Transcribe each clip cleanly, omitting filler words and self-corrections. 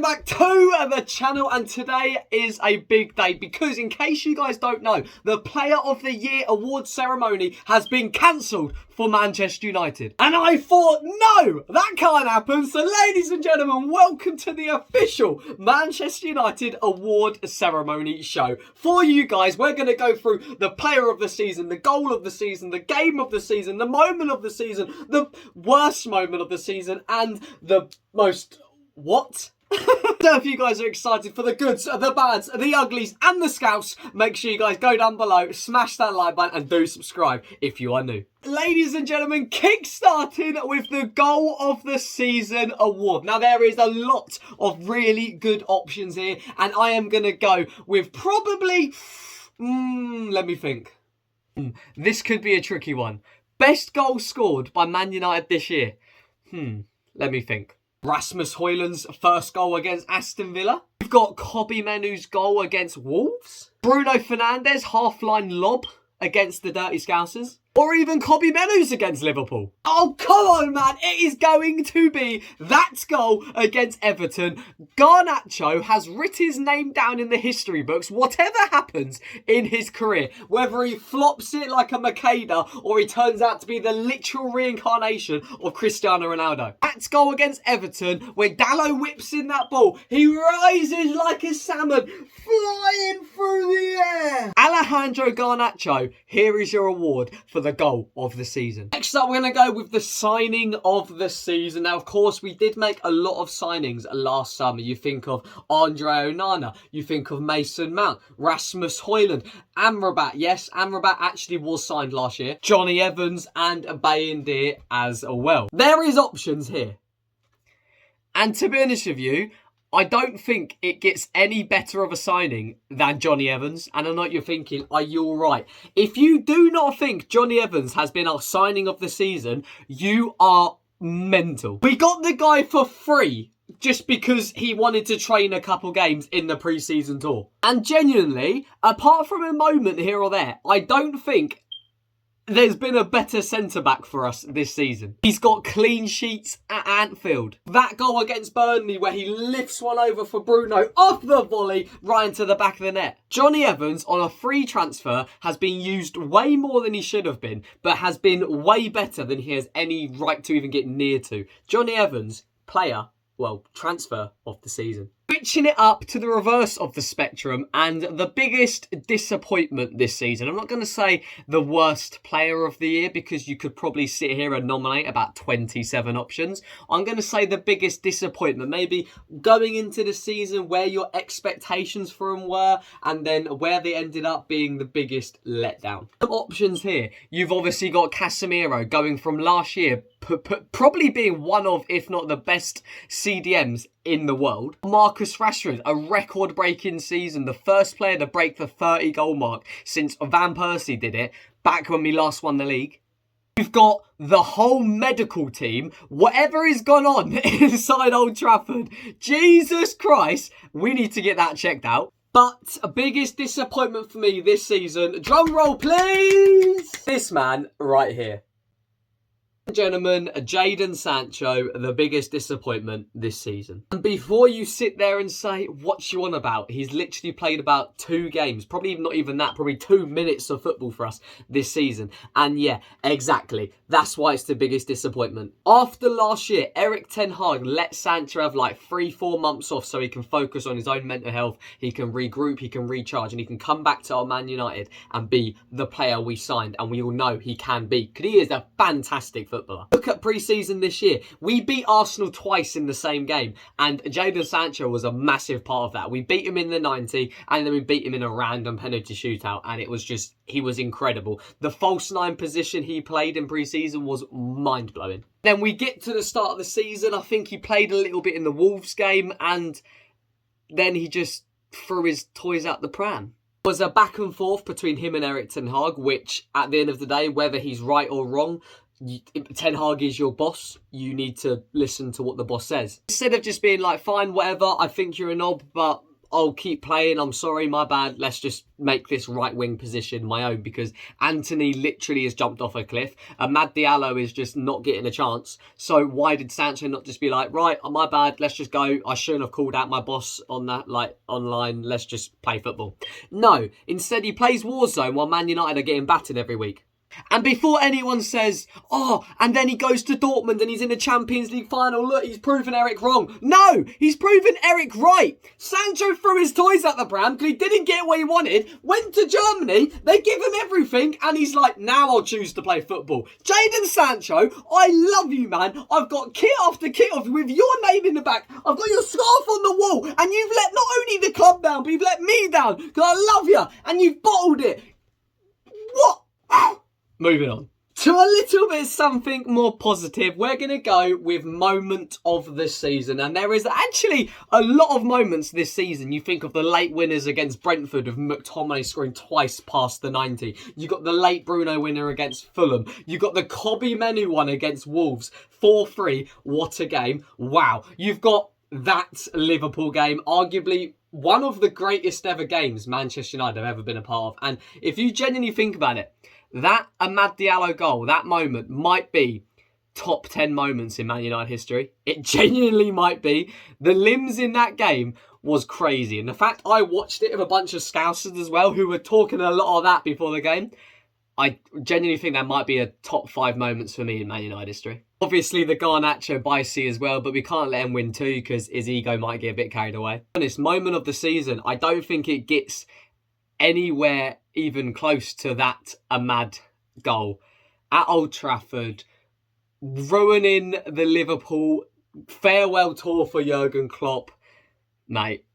welcome back to the channel, and today is a big day because, in case you guys don't know, the Player of the Year award ceremony has been cancelled for Manchester United. And I thought, no, that can't happen. So ladies and gentlemen, welcome to the official Manchester United award ceremony show. For you guys, we're going to go through the player of the season, the goal of the season, the game of the season, the moment of the season, the worst moment of the season, and the most... what? So if you guys are excited for the goods, the bads, the uglies and the scouts, make sure you guys go down below, smash that like button and do subscribe if you are new. Ladies and gentlemen, kick-starting with the Goal of the Season award. Now there is a lot of really good options here, and I am going to go with probably... let me think. This could be a tricky one. Best goal scored by Man United this year. Let me think. Rasmus Højlund's first goal against Aston Villa. We've got Kobbie Mainoo's goal against Wolves. Bruno Fernandes' half-line lob against the Dirty Scousers. Or even Kobbie Mainoo's against Liverpool. Oh, come on, man. It is going to be that goal against Everton. Garnacho has written his name down in the history books, whatever happens in his career. Whether he flops it like a Makeda or he turns out to be the literal reincarnation of Cristiano Ronaldo. That goal against Everton, where Dalot whips in that ball. He rises like a salmon, flying through the air. Alejandro Garnacho, here is your award for the goal of the season. Next up, we're going to go with the signing of the season. Now, of course, we did make a lot of signings last summer. You think of Andre Onana, you think of Mason Mount, Rasmus Højlund, Amrabat. Yes, Amrabat actually was signed last year. Johnny Evans and Bayindir as well. There is options here. And to be honest with you, I don't think it gets any better of a signing than Johnny Evans. And I know what you're thinking, are you all right? If you do not think Johnny Evans has been our signing of the season, you are mental. We got the guy for free just because he wanted to train a couple games in the pre-season tour. And genuinely, apart from a moment here or there, I don't think there's been a better centre-back for us this season. He's got clean sheets at Anfield. That goal against Burnley where he lifts one over for Bruno off the volley right into the back of the net. Johnny Evans on a free transfer has been used way more than he should have been, but has been way better than he has any right to even get near to. Johnny Evans, transfer of the season. Switching it up to the reverse of the spectrum and the biggest disappointment this season. I'm not going to say the worst player of the year because you could probably sit here and nominate about 27 options. I'm going to say the biggest disappointment, maybe going into the season where your expectations for him were and then where they ended up being the biggest letdown. Some options here. You've obviously got Casemiro going from last year, probably being one of, if not the best CDMs in the world. Marcus Rashford, a record-breaking season, the first player to break the 30-goal mark since Van Persie did it back when we last won the league. We've got the whole medical team, whatever has gone on inside Old Trafford. Jesus Christ, we need to get that checked out. But a biggest disappointment for me this season, drum roll please, this man right here. Gentlemen, Jadon Sancho, the biggest disappointment this season. And before you sit there and say, what you on about? He's literally played about 2 games, probably not even that, probably 2 minutes of football for us this season. And yeah, exactly. That's why it's the biggest disappointment. After last year, Erik ten Hag let Sancho have like 3-4 months off so he can focus on his own mental health. He can regroup, he can recharge, and he can come back to our Man United and be the player we signed. And we all know he can be, because he is a fantastic footballer. Look at pre-season this year. We beat Arsenal twice in the same game, and Jadon Sancho was a massive part of that. We beat him in the 90, and then we beat him in a random penalty shootout, and it was just, he was incredible. The false 9 position he played in pre-season was mind-blowing. Then we get to the start of the season. I think he played a little bit in the Wolves game, and then he just threw his toys out the pram. It was a back and forth between him and Erik ten Hag, which at the end of the day, whether he's right or wrong, Ten Hag is your boss. You need to listen to what the boss says. Instead of just being like, fine, whatever, I think you're a knob, but I'll keep playing. I'm sorry, my bad. Let's just make this right wing position my own, because Antony literally has jumped off a cliff. Amad Diallo is just not getting a chance. So why did Sancho not just be like, right, my bad, let's just go. I shouldn't have called out my boss on that, like, online. Let's just play football. No, instead he plays Warzone while Man United are getting battered every week. And before anyone says, oh, and then he goes to Dortmund and he's in the Champions League final, look, he's proven Eric wrong. No, he's proven Eric right. Sancho threw his toys at the pram because he didn't get what he wanted, went to Germany, they give him everything, and he's like, now I'll choose to play football. Jadon Sancho, I love you, man. I've got kit after kit off with your name in the back. I've got your scarf on the wall, and you've let not only the club down, but you've let me down because I love you, and you've bottled it. What? Moving on to a little bit something more positive, we're going to go with moment of the season. And there is actually a lot of moments this season. You think of the late winners against Brentford of McTominay scoring twice past the 90. You got the late Bruno winner against Fulham. You got the Kobbie Mainoo one against Wolves, 4-3. What a game. Wow. You've got that Liverpool game, arguably one of the greatest ever games Manchester United have ever been a part of. And if you genuinely think about it, that Amad Diallo goal, that moment might be top 10 moments in Man United history. It genuinely might be. The limbs in that game was crazy. And the fact I watched it with a bunch of Scousers as well, who were talking a lot of that before the game, I genuinely think that might be a top 5 moments for me in Man United history. Obviously the Garnacho Bicey as well, but we can't let him win too because his ego might get a bit carried away. Honest, moment of the season, I don't think it gets anywhere even close to that Amad goal at Old Trafford, ruining the Liverpool farewell tour for Jurgen Klopp. Mate,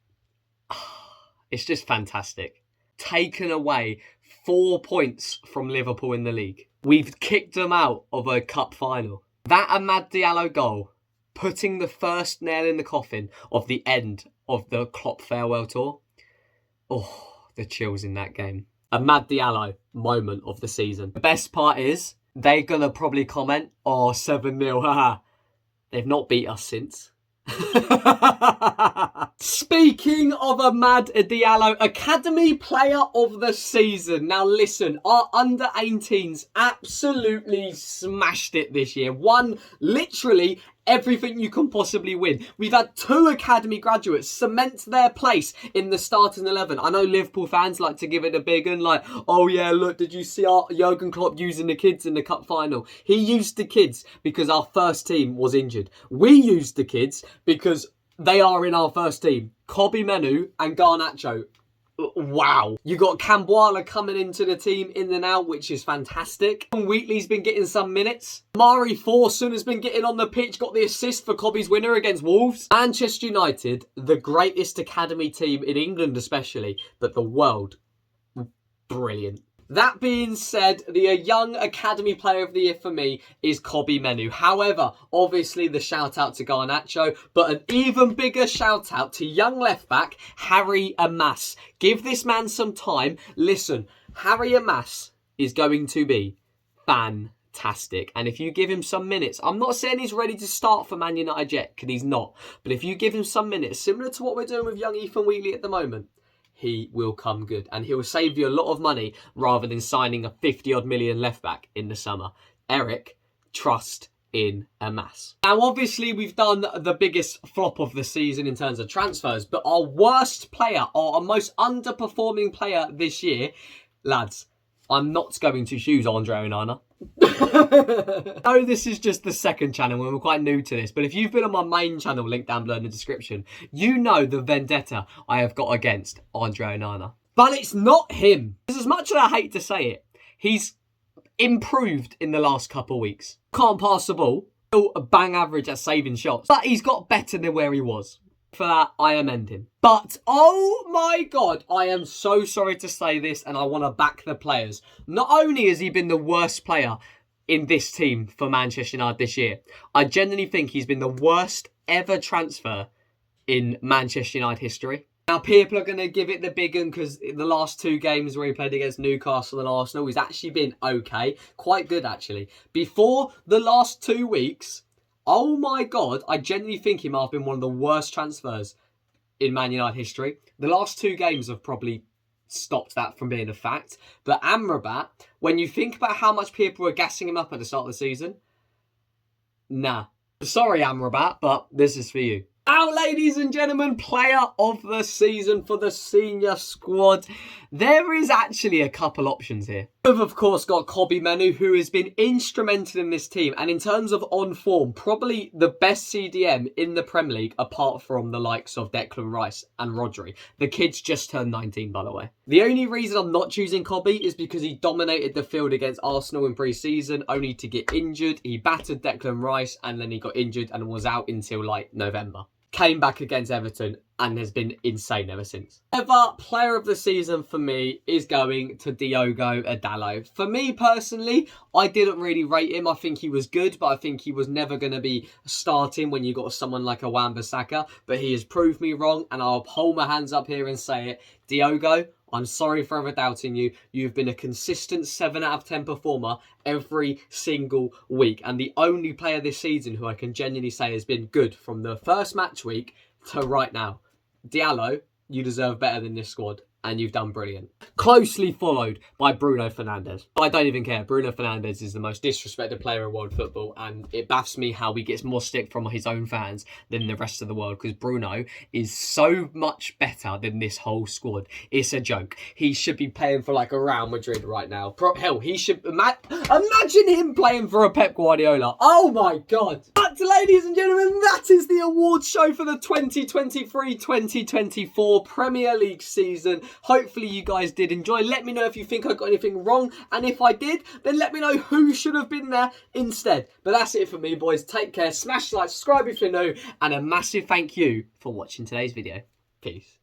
it's just fantastic. Taken away 4 points from Liverpool in the league. We've kicked them out of a cup final. That Amad Diallo goal, putting the first nail in the coffin of the end of the Klopp farewell tour. Oh, the chills in that game. Amad Diallo moment of the season. The best part is they're going to probably comment, oh, 7-0, haha. They've not beat us since. Speaking of Amad Diallo, Academy Player of the Season. Now listen, our under-18s absolutely smashed it this year. Won literally everything you can possibly win. We've had 2 academy graduates cement their place in the starting 11. I know Liverpool fans like to give it a big one, like, oh yeah, look, did you see our Jurgen Klopp using the kids in the cup final? He used the kids because our first team was injured. We used the kids because they are in our first team. Kobbie Mainoo and Garnacho. Wow. You got Camboila coming into the team in and out, which is fantastic. Wheatley's been getting some minutes. Mari Thorson has been getting on the pitch, got the assist for Kobbie's winner against Wolves. Manchester United, the greatest academy team in England especially, but the world, brilliant. That being said, the young Academy Player of the Year for me is Kobbie Mainoo. However, obviously the shout out to Garnacho, but an even bigger shout out to young left back Harry Amas. Give this man some time. Listen, Harry Amas is going to be fantastic. And if you give him some minutes, I'm not saying he's ready to start for Man United yet, because he's not. But if you give him some minutes, similar to what we're doing with young Ethan Wheatley at the moment, he will come good and he'll save you a lot of money rather than signing a 50-odd million left back in the summer. Eric, trust in Amas. Now, obviously, we've done the biggest flop of the season in terms of transfers, but our worst player or our most underperforming player this year, lads, I'm not going to choose Andre Onana. I know this is just the second channel and we're quite new to this, but if you've been on my main channel, link down below in the description, you know the vendetta I have got against Andre Onana. But it's not him. As much as I hate to say it, he's improved in the last couple of weeks. Can't pass the ball, still a bang average at saving shots, but he's got better than where he was. For that, I amend him. But, oh my God, I am so sorry to say this and I want to back the players. Not only has he been the worst player in this team for Manchester United this year, I genuinely think he's been the worst ever transfer in Manchester United history. Now, people are going to give it the big one because in the last 2 games where he played against Newcastle and Arsenal, he's actually been okay. Quite good, actually. Before the last 2 weeks, oh my God, I genuinely think he might have been one of the worst transfers in Man United history. The last 2 games have probably stopped that from being a fact. But Amrabat, when you think about how much people were gassing him up at the start of the season, nah. Sorry, Amrabat, but this is for you. Now, ladies and gentlemen, player of the season for the senior squad. There is actually a couple options here. We've, of course, got Kobbie Mainoo, who has been instrumental in this team. And in terms of on form, probably the best CDM in the Premier League, apart from the likes of Declan Rice and Rodri. The kid's just turned 19, by the way. The only reason I'm not choosing Kobbie is because he dominated the field against Arsenal in pre-season, only to get injured. He battered Declan Rice, and then he got injured and was out until, like, November. Came back against Everton and has been insane ever since. However, player of the season for me is going to Diogo Dalot. For me personally, I didn't really rate him. I think he was good, but I think he was never going to be starting when you got someone like a Wan-Bissaka. But he has proved me wrong, and I'll hold my hands up here and say it. Diogo, I'm sorry for ever doubting you. You've been a consistent 7 out of 10 performer every single week. And the only player this season who I can genuinely say has been good from the first match week to right now. Diallo, you deserve better than this squad. And you've done brilliant. Closely followed by Bruno Fernandes. I don't even care. Bruno Fernandes is the most disrespected player in world football, and it baffs me how he gets more stick from his own fans than the rest of the world, because Bruno is so much better than this whole squad. It's a joke. He should be playing for like a Real Madrid right now. Hell, he should... Imagine him playing for a Pep Guardiola. Oh my God. But ladies and gentlemen, that is the awards show for the 2023-2024 Premier League season. Hopefully you guys did enjoy. Let me know if you think I got anything wrong. And if I did, then let me know who should have been there instead. But that's it for me, boys. Take care. Smash the like, subscribe if you're new. And a massive thank you for watching today's video. Peace.